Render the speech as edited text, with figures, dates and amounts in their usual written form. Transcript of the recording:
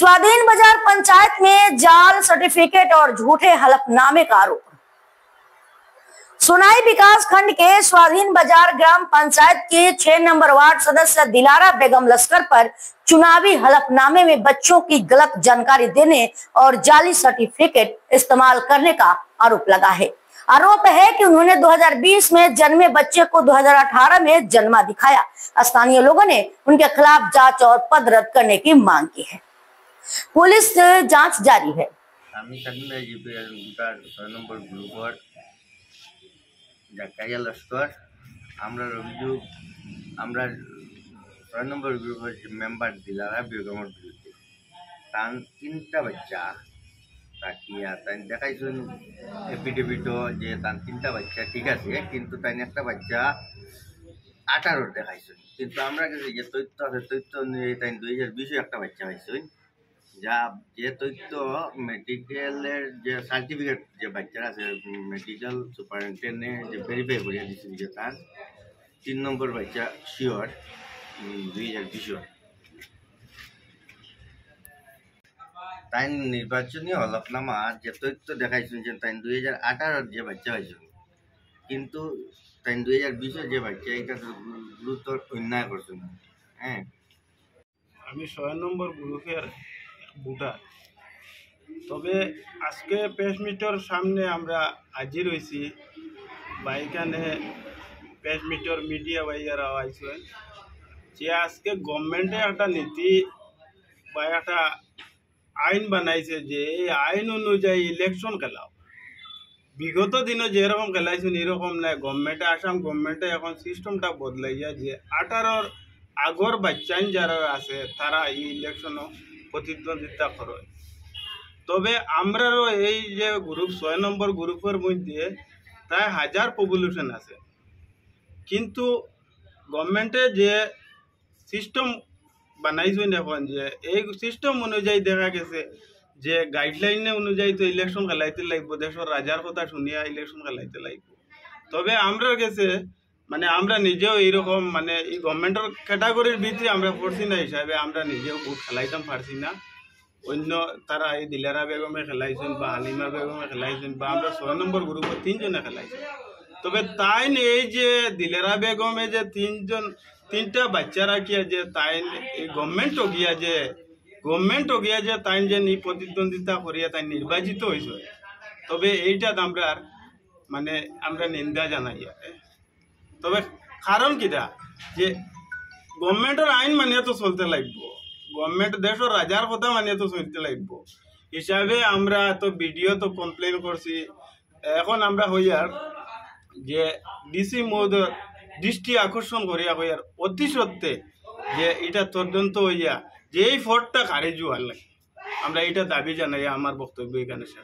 स्वाधीन बाजार पंचायत में जाल सर्टिफिकेट और झूठे हलफनामे का आरोप। सोनाई विकास खंड के स्वाधीन बाजार ग्राम पंचायत के 6 नंबर वार्ड सदस्य दिलारा बेगम लश्कर पर चुनावी हलफनामे में बच्चों की गलत जानकारी देने और जाली सर्टिफिकेट इस्तेमाल करने का आरोप लगा है। आरोप है कि उन्होंने 2020 में जन्मे बच्चे को 2018 में जन्मा दिखाया। स्थानीय लोगों ने उनके खिलाफ जांच और पद रद्द करने की मांग की है। पुलिस जांच जारी है। জাকারিয়া লস্কর আমরা অভিযোগ আমরা 6 নম্বর গ্রুপের মেম্বার দিলারা বেগমের বিরুদ্ধে তার 3টা বাচ্চা তাকিয়া তাই দেখাইছেন এফিডেভিটও যে তার 3টা বাচ্চা ঠিক আছে, কিন্তু তাই একটা বাচ্চা 18 দেখাইছেন। কিন্তু আমরা যে তথ্য আছে তথ্য অনুযায়ী তাই 2020 একটা বাচ্চা হয়েছেন, যা যে তথ্য মেডিকেলের যে সার্টিফিকেট যে বাচ্চারা আছে মেডিকেল সুপারিনটেন্ডেন্টে যে ভেরিফাই করিয়া দিচ্ছেন যে তার 3 নম্বর বাচ্চা শিওর 2020 তাই নির্বাচনী হলফনামা যে তথ্য দেখাইছেন যে তাই 2018 যে বাচ্চা হয়েছে, কিন্তু তাই 2020 যে বাচ্চা এটা গুরুতর অন্যায় করছেন। হ্যাঁ, আমি 6 নম্বর গ্রুপের ভোটার। তবে আজকে প্রেস মিটের সামনে আমরা হাজির হয়েছি বা এখানে প্রেস মিটের মিডিয়া ভাইয়ারাও আইছেন যে আজকে গভর্নমেন্টে একটা নীতি বা একটা আইন বানাইছে যে এই আইন অনুযায়ী ইলেকশন খেলাও। বিগত দিনে যেরকম খেলাইছেন এরকম নাই। গভর্নমেন্টে আসাম গভর্নমেন্টে এখন সিস্টেমটা বদলাইয়া যে 18 আগর বাচ্চাইন যারা আছে তারা এই ইলেকশনও প্রতিদ্বন্দ্বিতা করে। তবে আমরারও এই যে গ্রুপ 6 নম্বর গ্রুপের মধ্যে প্রায় 1000 পপুলেশন আছে, কিন্তু গভর্নমেন্টে যে সিস্টেম বানাইছেন এখন যে এই সিস্টেম অনুযায়ী দেখা গেছে যে গাইডলাইন অনুযায়ী তো ইলেকশন খেলাইতে লাগব, দেশের রাজার কথা শুনিয়া ইলেকশন খেলাইতে লাগব। তবে আমরা গেছে মানে আমরা নিজেও এইরকম মানে এই গভর্নমেন্টের ক্যাটাগরির ভিতরে আমরা পড়ছি না হিসাবে আমরা নিজেও ভোট খেলাইতাম পারছি না। অন্য তারা এই দিলারা বেগমে খেলাইছেন বা হালিমা বেগমে খেলাইছেন বা আমরা 6 নম্বর গ্রুপে 3 জনে খেলাইছেন। তবে তাই এই যে দিলারা বেগমে যে 3টা বাচ্চা রাখিয়া যে তাই এই গভর্নমেন্টও গিয়া যে তাই যে প্রতিদ্বন্দ্বিতা করিয়া তাই নির্বাচিত হয়েছে। তবে এইটা আমরা মানে আমরা নিন্দা জানাই। তবে কারণ কিটা যে গভর্নমেন্টের আইন মানিয়ে তো চলতে লাগবো, গভর্নমেন্ট দেশের রাজার কথা মানিয়ে তো চলতে লাগবো হিসাবে আমরা তো ভিডিও তো কমপ্লেন করছি। এখন আমরা হইয়ার যে ডিসি মহোদয় দৃষ্টি আকর্ষণ করিয়া হইয়ার অতি সত্ত্বে যে এটা তদন্ত হইয়া যে এই ফোর্টটা খারিজ হওয়ার লাগে আমরা এটা দাবি জানাই। আমার বক্তব্য এখানে শেষ।